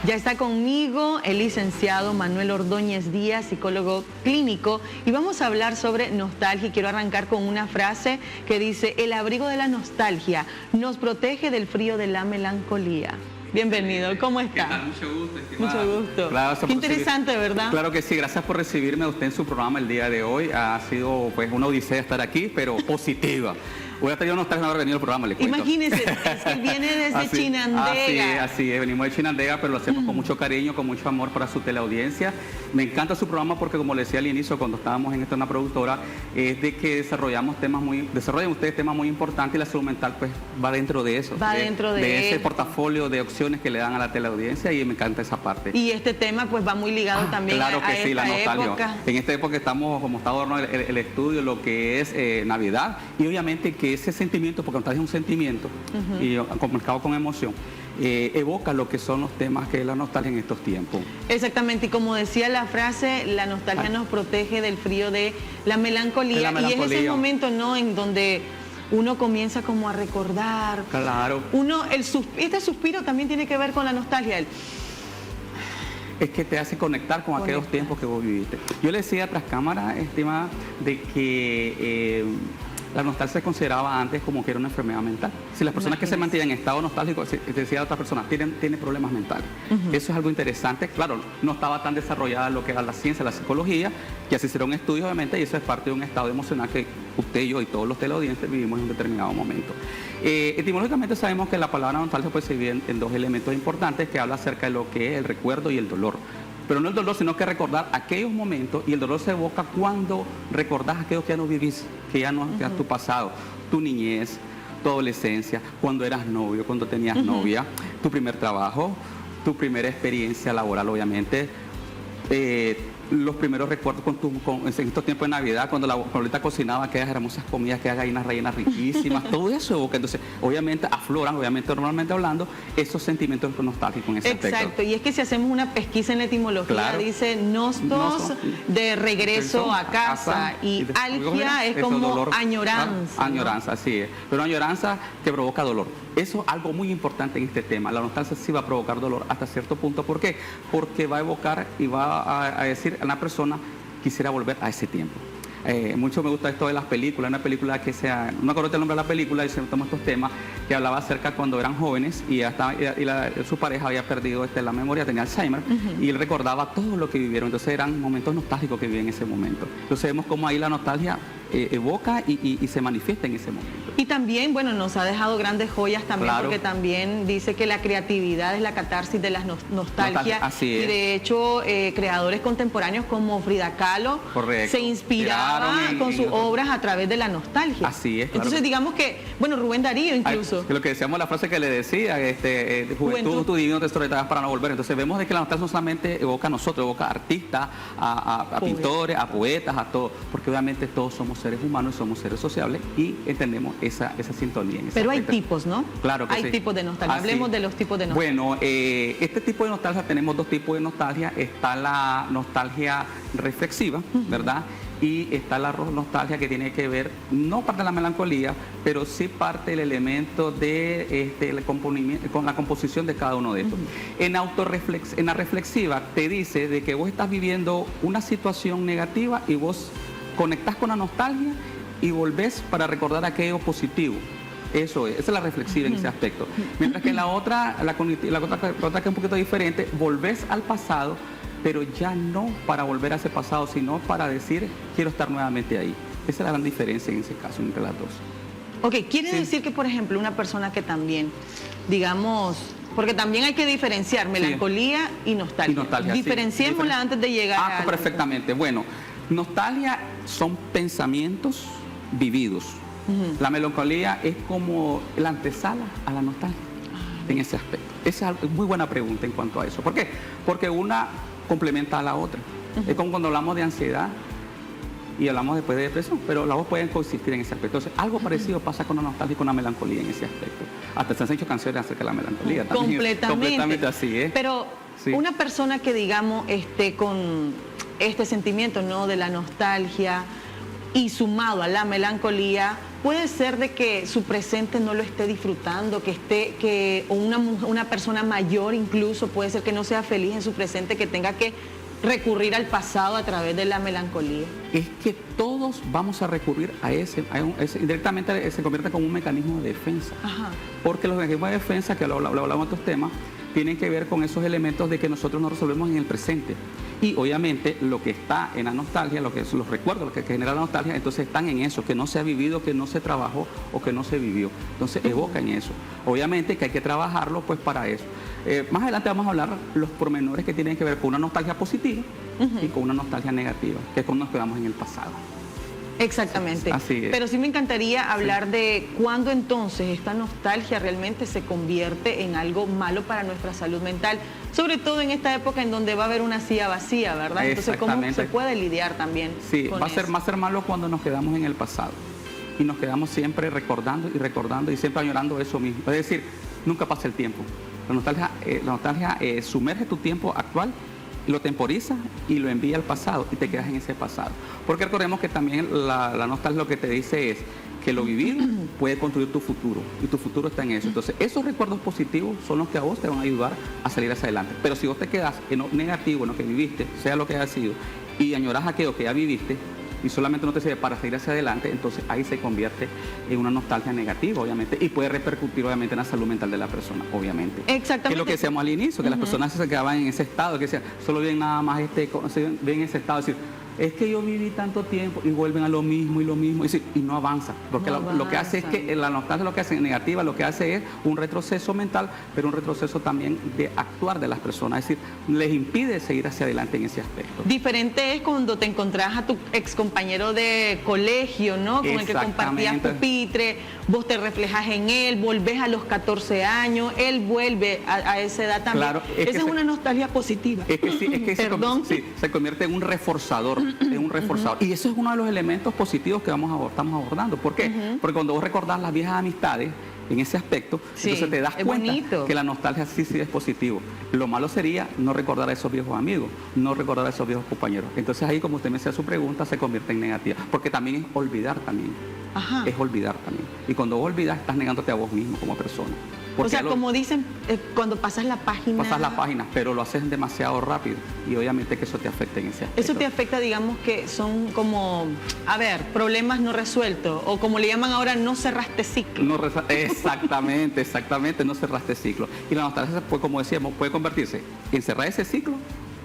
Ya está conmigo el licenciado Manuel Ordóñez Díaz, psicólogo clínico, y vamos a hablar sobre nostalgia. Y quiero arrancar con una frase que dice: el abrigo de la nostalgia nos protege del frío de la melancolía. Bienvenido, ¿cómo está? ¿Qué tal? Mucho gusto, estimada. Mucho gusto. Claro, qué interesante, ¿verdad? Claro que sí, gracias por recibirme a usted en su programa el día de hoy. Ha sido pues una odisea estar aquí, pero positiva. Voy a tener unos 3 no haber venido al programa, le cuento. Imagínese, es que viene desde Chinandega. Así es, venimos de Chinandega, pero lo hacemos con mucho cariño, con mucho amor para su teleaudiencia. Me encanta su programa porque, como le decía al inicio, cuando estábamos en una productora, es de que desarrollan ustedes temas muy importantes, y la salud mental pues va dentro de eso. Va dentro de ese portafolio de opciones que le dan a la teleaudiencia, y me encanta esa parte. Y este tema pues va muy ligado también claro que a sí, esta la nostalgia. época. En esta época estamos, como está adorno el estudio, lo que es Navidad, y obviamente que ese sentimiento, porque nostalgia es un sentimiento, y comunicado con emoción, evoca lo que son los temas que es la nostalgia en estos tiempos. Exactamente, y como decía la frase, la nostalgia nos protege del frío de la melancolía, y es ese momento, ¿no?, en donde uno comienza como a recordar. Claro. Este suspiro también tiene que ver con la nostalgia. Es que te hace conectar con aquellos tiempos que vos viviste. Yo le decía tras cámara, estimada, de que la nostalgia se consideraba antes como que era una enfermedad mental. Si las personas que se mantienen en estado nostálgico, decía a otras personas, tienen problemas mentales. Eso es algo interesante. Claro, no estaba tan desarrollada lo que era la ciencia, la psicología, que se hicieron estudios, obviamente, y eso es parte de un estado emocional que usted, yo y todos los teleaudientes vivimos en un determinado momento. Etimológicamente sabemos que la palabra nostalgia pues, se divide en 2 elementos importantes que habla acerca de lo que es el recuerdo y el dolor. Pero no el dolor, sino que recordar aquellos momentos, y el dolor se evoca cuando recordás aquellos que ya no vivís, que ya no es tu pasado, tu niñez, tu adolescencia, cuando eras novio, cuando tenías novia, tu primer trabajo, tu primera experiencia laboral, obviamente, los primeros recuerdos en estos tiempos de Navidad, cuando la abuelita cocinaba aquellas hermosas comidas, aquellas gallinas rellenas riquísimas, todo eso evoca. Entonces, obviamente afloran, normalmente hablando, esos sentimientos nostálgicos en ese aspecto. Exacto, y es que si hacemos una pesquisa en la etimología, claro, dice nostos, de regreso a casa, y algia es como dolor, añoranza. Añoranza, así es, pero añoranza que provoca dolor. Eso es algo muy importante en este tema. La nostalgia sí va a provocar dolor hasta cierto punto. ¿Por qué? Porque va a evocar y va a decir a una persona: quisiera volver a ese tiempo. Mucho me gusta esto de las películas, una película que no me acuerdo el nombre de la película, y se toma estos temas, que hablaba acerca cuando eran jóvenes y su pareja había perdido la memoria, tenía Alzheimer, y él recordaba todo lo que vivieron. Entonces eran momentos nostálgicos que vivían en ese momento. Entonces vemos cómo ahí la nostalgia evoca y se manifiesta en ese momento. Y también, bueno, nos ha dejado grandes joyas también, claro, porque también dice que la creatividad es la catarsis de la nostalgia. Así es. Y de hecho, creadores contemporáneos como Frida Kahlo, correcto, se inspiraban con sus obras a través de la nostalgia. Así es, claro. Entonces digamos que, bueno, Rubén Darío incluso. Lo que decíamos, la frase que le decía, juventud, tu divino tesoro de para no volver. Entonces vemos de que la nostalgia no solamente evoca a nosotros, evoca a artistas, a pintores, a poetas, a todos, porque obviamente todos somos seres humanos, somos seres sociables, y entendemos esa sintonía. Pero hay tipos, ¿no? Claro que sí. Hay tipos de nostalgia. Hablemos de los tipos de nostalgia. Bueno, este tipo de nostalgia, tenemos 2 tipos de nostalgia. Está la nostalgia reflexiva, ¿verdad? Y está la nostalgia que tiene que ver, no parte de la melancolía, pero sí parte del elemento de con la composición de cada uno de estos. En la reflexiva te dice de que vos estás viviendo una situación negativa y vos conectás con la nostalgia y volvés para recordar aquello positivo. Eso es, esa es la reflexiva en ese aspecto. Mientras que en la otra que es un poquito diferente, volvés al pasado, pero ya no para volver a ese pasado, sino para decir: quiero estar nuevamente ahí. Esa es la gran diferencia en ese caso entre las dos. Ok, quiere decir que, por ejemplo, una persona que también, digamos, porque también hay que diferenciar melancolía y nostalgia. Diferenciémosla antes de llegar a... Perfectamente. Bueno, nostalgia son pensamientos vividos. La melancolía es como la antesala a la nostalgia en ese aspecto. Esa es muy buena pregunta en cuanto a eso. ¿Por qué? Porque una complementa a la otra. Es como cuando hablamos de ansiedad y hablamos después de depresión, pero las dos pueden coexistir en ese aspecto. Entonces, algo parecido pasa con la nostalgia y con la melancolía en ese aspecto. Hasta se han hecho canciones acerca de la melancolía. Completamente así, ¿eh? Pero sí, una persona que, digamos, esté con este sentimiento, ¿no?, de la nostalgia, y sumado a la melancolía, puede ser de que su presente no lo esté disfrutando, o una persona mayor incluso puede ser que no sea feliz en su presente, que tenga que recurrir al pasado a través de la melancolía. Es que todos vamos a recurrir a ese indirectamente se convierte como un mecanismo de defensa. Ajá. Porque los mecanismos de defensa, que lo hablamos en otros temas, tienen que ver con esos elementos de que nosotros no resolvemos en el presente. Y obviamente lo que está en la nostalgia, lo que son los recuerdos, lo que genera la nostalgia, entonces están en eso, que no se ha vivido, que no se trabajó o que no se vivió. Entonces evocan eso. Obviamente que hay que trabajarlo pues para eso. Más adelante vamos a hablar los pormenores que tienen que ver con una nostalgia positiva y con una nostalgia negativa, que es cuando nos quedamos en el pasado. Exactamente. Así es. Pero sí me encantaría hablar de cuándo entonces esta nostalgia realmente se convierte en algo malo para nuestra salud mental, sobre todo en esta época en donde va a haber una silla vacía, ¿verdad? Entonces, ¿cómo se puede lidiar también con va a ser malo cuando nos quedamos en el pasado y nos quedamos siempre recordando y siempre añorando eso mismo. Es decir, nunca pasa el tiempo. La nostalgia sumerge tu tiempo actual, lo temporiza y lo envía al pasado y te quedas en ese pasado. Porque recordemos que también la nostalgia lo que te dice es que lo vivido puede construir tu futuro y tu futuro está en eso. Entonces esos recuerdos positivos son los que a vos te van a ayudar a salir hacia adelante. Pero si vos te quedas en lo negativo, en lo que viviste, sea lo que haya sido, y añorás aquello que ya viviste y solamente no te sirve para seguir hacia adelante, entonces ahí se convierte en una nostalgia negativa, obviamente, y puede repercutir obviamente en la salud mental de la persona, obviamente. Exactamente. Que es lo que decíamos al inicio, que las personas se quedaban en ese estado, que decían, solo ven nada más ven ese estado, es decir, es que yo viví tanto tiempo y vuelven a lo mismo y no avanza, porque lo que hace es que la nostalgia lo que hace negativa, lo que hace es un retroceso mental, pero un retroceso también de actuar de las personas, es decir, les impide seguir hacia adelante en ese aspecto. Diferente es cuando te encontrás a tu ex compañero de colegio, ¿no? Con el que compartías pupitre, vos te reflejas en él, volvés a los 14 años, él vuelve a esa edad también. Claro, esa es una nostalgia positiva. Es que sí, Perdón. Se convierte en un reforzador. Y eso es uno de los elementos positivos que estamos abordando. ¿Por qué? Porque cuando vos recordás las viejas amistades en ese aspecto, entonces te das cuenta que la nostalgia sí es positivo. Lo malo sería no recordar a esos viejos amigos, no recordar a esos viejos compañeros. Entonces ahí, como usted me hacía su pregunta, se convierte en negativa. Porque también es olvidar también. Ajá. Es olvidar también. Y cuando vos olvidas, estás negándote a vos mismo como persona. Porque o sea, como dicen, cuando pasas la página... Pasas la página, pero lo haces demasiado rápido y obviamente que eso te afecta en ese aspecto. Eso te afecta, digamos, que son como, problemas no resueltos, o como le llaman ahora, no cerraste ciclo. Exactamente, no cerraste ciclo. Y la nostalgia, pues, como decíamos, puede convertirse en cerrar ese ciclo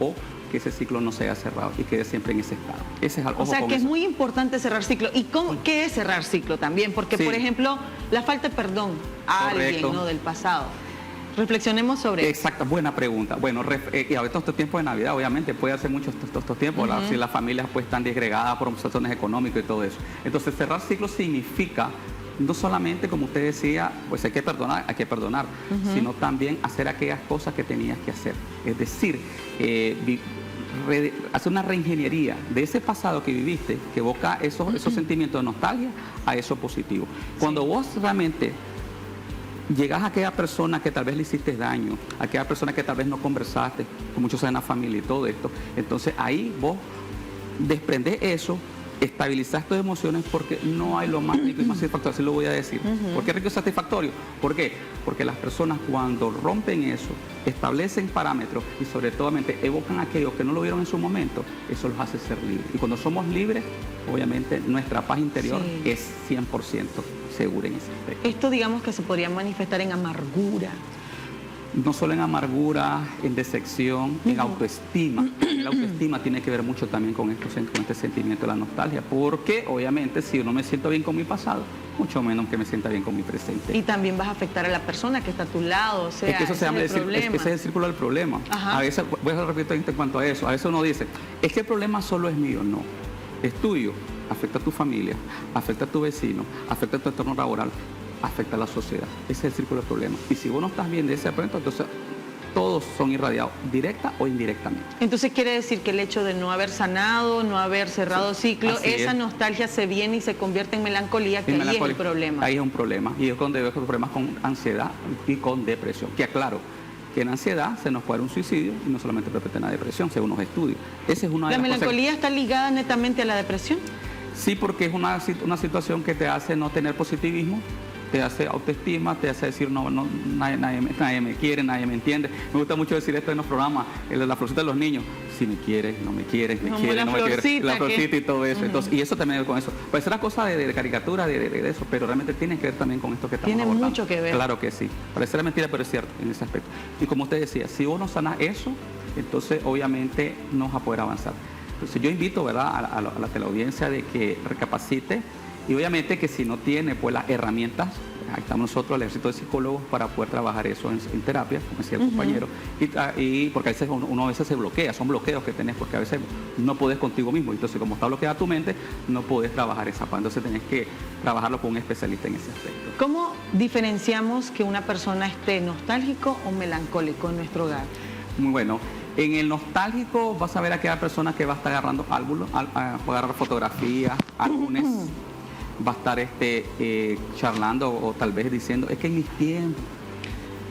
o que ese ciclo no se haya cerrado y quede siempre en ese estado. Ese es algo. O sea, que es muy importante cerrar ciclo. ¿Y qué es cerrar ciclo también? Porque, por ejemplo, la falta de perdón a alguien, ¿no?, del pasado. Reflexionemos sobre eso. Exacto, buena pregunta. Bueno, y ahorita estos tiempos de Navidad, obviamente, puede hacer muchos estos tiempos, si las familias pues están desgregadas por situaciones económicas y todo eso. Entonces, cerrar ciclo significa no solamente, como usted decía, pues hay que perdonar, sino también hacer aquellas cosas que tenías que hacer. Es decir, hacer una reingeniería de ese pasado que viviste, que evoca esos sentimientos de nostalgia a eso positivo. Cuando vos realmente llegas a aquella persona que tal vez le hiciste daño, a aquella persona que tal vez no conversaste, con muchos en la familia y todo esto, entonces ahí vos desprendés eso, estabilizar tus emociones, porque no hay lo más rico y más satisfactorio, así lo voy a decir. ¿Por qué rico y satisfactorio? ¿Por qué? Porque las personas, cuando rompen eso, establecen parámetros y sobre todo evocan aquello que no lo vieron en su momento, eso los hace ser libres. Y cuando somos libres, obviamente nuestra paz interior es 100% segura en ese aspecto. Esto, digamos, que se podría manifestar en amargura. No solo en amargura, en decepción, en autoestima. La autoestima tiene que ver mucho también con este sentimiento de la nostalgia, porque obviamente si yo no me siento bien con mi pasado, mucho menos que me sienta bien con mi presente. Y también vas a afectar a la persona que está a tu lado, o sea, es que eso ese es el círculo del problema. Ajá. A veces, voy a repetir en cuanto a eso, a veces uno dice, es que el problema solo es mío. No, es tuyo, afecta a tu familia, afecta a tu vecino, afecta a tu entorno laboral, afecta a la sociedad. Ese es el círculo del problema. Y si vos no estás bien de ese aspecto, entonces todos son irradiados, directa o indirectamente. Entonces quiere decir que el hecho de no haber sanado, no haber cerrado ciclo, esa nostalgia se viene y se convierte en melancolía, que ahí es el problema. Ahí es un problema. Y es donde veo problemas con ansiedad y con depresión. Que aclaro, que en ansiedad se nos puede dar un suicidio y no solamente perpetua la depresión, según los estudios. Ese es una de ¿La melancolía está ligada netamente a la depresión? Sí, porque es una situación que te hace no tener positivismo, te hace autoestima, te hace decir, nadie me quiere, nadie me entiende. Me gusta mucho decir esto en los programas, la florcita de los niños. Si me quieres, no me quieres, me quieres, no me quieres. La florcita y todo eso. Entonces, y eso también con eso. Puede ser una cosa de caricatura, de eso, pero realmente tiene que ver también con esto que estamos abordando. Tiene mucho que ver. Claro que sí. Parece mentira, pero es cierto en ese aspecto. Y como usted decía, si uno sana eso, entonces obviamente no va a poder avanzar. Entonces yo invito, ¿verdad?, a la teleaudiencia de que recapacite y obviamente que si no tiene pues las herramientas, ahí estamos nosotros, el ejército de psicólogos, para poder trabajar eso en terapia, como decía el compañero, y porque a veces uno a veces se bloquea, son bloqueos que tenés, porque a veces no podés contigo mismo, entonces como está bloqueada tu mente, no podés trabajar esa parte, entonces tenés que trabajarlo con un especialista en ese aspecto. ¿Cómo diferenciamos que una persona esté nostálgico o melancólico en nuestro hogar? Muy bueno. En el nostálgico vas a ver a aquella persona que va a estar agarrando álbumes, va a agarrar fotografías, álbumes, va a estar charlando o tal vez diciendo, es que en mis tiempos,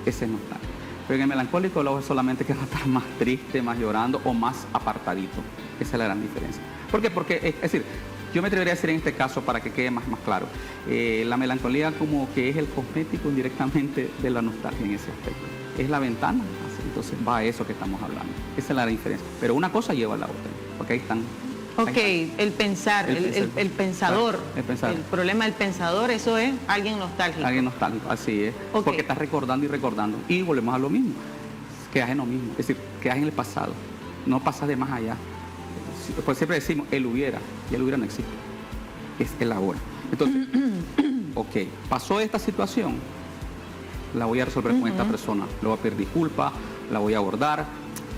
ese es nostálgico. Pero en el melancólico lo es solamente que va a estar más triste, más llorando o más apartadito. Esa es la gran diferencia. ¿Por qué? Porque, es decir, yo me atrevería a decir en este caso, para que quede más claro, la melancolía como que es el cosmético indirectamente de la nostalgia en ese aspecto. Es la ventana, entonces va a eso que estamos hablando. Esa es la diferencia. Pero una cosa lleva a la otra, porque ahí están. Ok, el pensar, el pensador. El pensador. El problema del pensador, eso es alguien nostálgico. Alguien nostálgico, así es. Okay. Porque estás recordando y recordando. Y volvemos a lo mismo. Quedas en lo mismo. Es decir, quedas en el pasado. No pasas de más allá. Pues siempre decimos, el hubiera. Y el hubiera no existe. Es el ahora. Entonces, ok, pasó esta situación. La voy a resolver con esta persona. Le voy a pedir disculpas, la voy a abordar.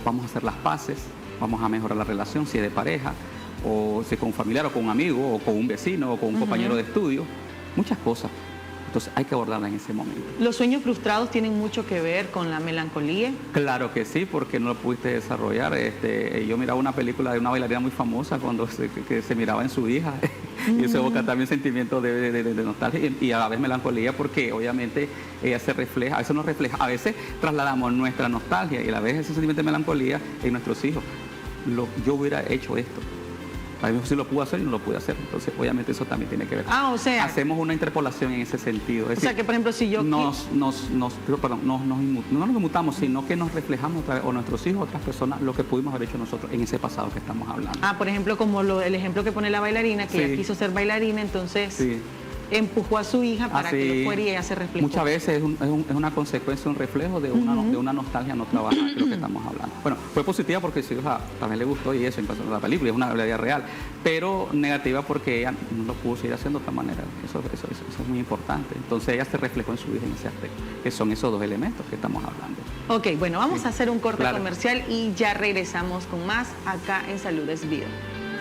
Vamos a hacer las paces. Vamos a mejorar la relación, si es de pareja, o si es con un familiar, o con un amigo, o con un vecino, o con un compañero de estudio. Muchas cosas. Entonces hay que abordarla en ese momento. ¿Los sueños frustrados tienen mucho que ver con la melancolía? Claro que sí, porque no lo pudiste desarrollar. Yo miraba una película de una bailarina muy famosa cuando se miraba en su hija. Y eso evoca también sentimientos de nostalgia y a la vez melancolía, porque obviamente ella se refleja, a veces nos refleja, a veces trasladamos nuestra nostalgia y a la vez ese sentimiento de melancolía en nuestros hijos. Yo hubiera hecho esto. A mí sí lo pude hacer y no lo pude hacer. Entonces, obviamente, eso también tiene que ver. O sea, hacemos una interpolación en ese sentido. Es decir, que, por ejemplo, si yo... no nos inmutamos, sino que nos reflejamos o nuestros hijos, otras personas, lo que pudimos haber hecho nosotros en ese pasado que estamos hablando. Por ejemplo, como el ejemplo que pone la bailarina, que ella quiso ser bailarina, entonces... empujó a su hija para que lo fuera y ella se reflejó. Muchas veces es una consecuencia, un reflejo de una nostalgia no trabajada, que es lo que estamos hablando. Bueno, fue positiva porque su hija también le gustó y eso, en la película, es una realidad real, pero negativa porque ella no lo pudo seguir haciendo de otra manera. Eso es muy importante. Entonces ella se reflejó en su hija en ese aspecto, que son esos dos elementos que estamos hablando. Ok, bueno, vamos a hacer un corte comercial y ya regresamos con más acá en Salud es Vida.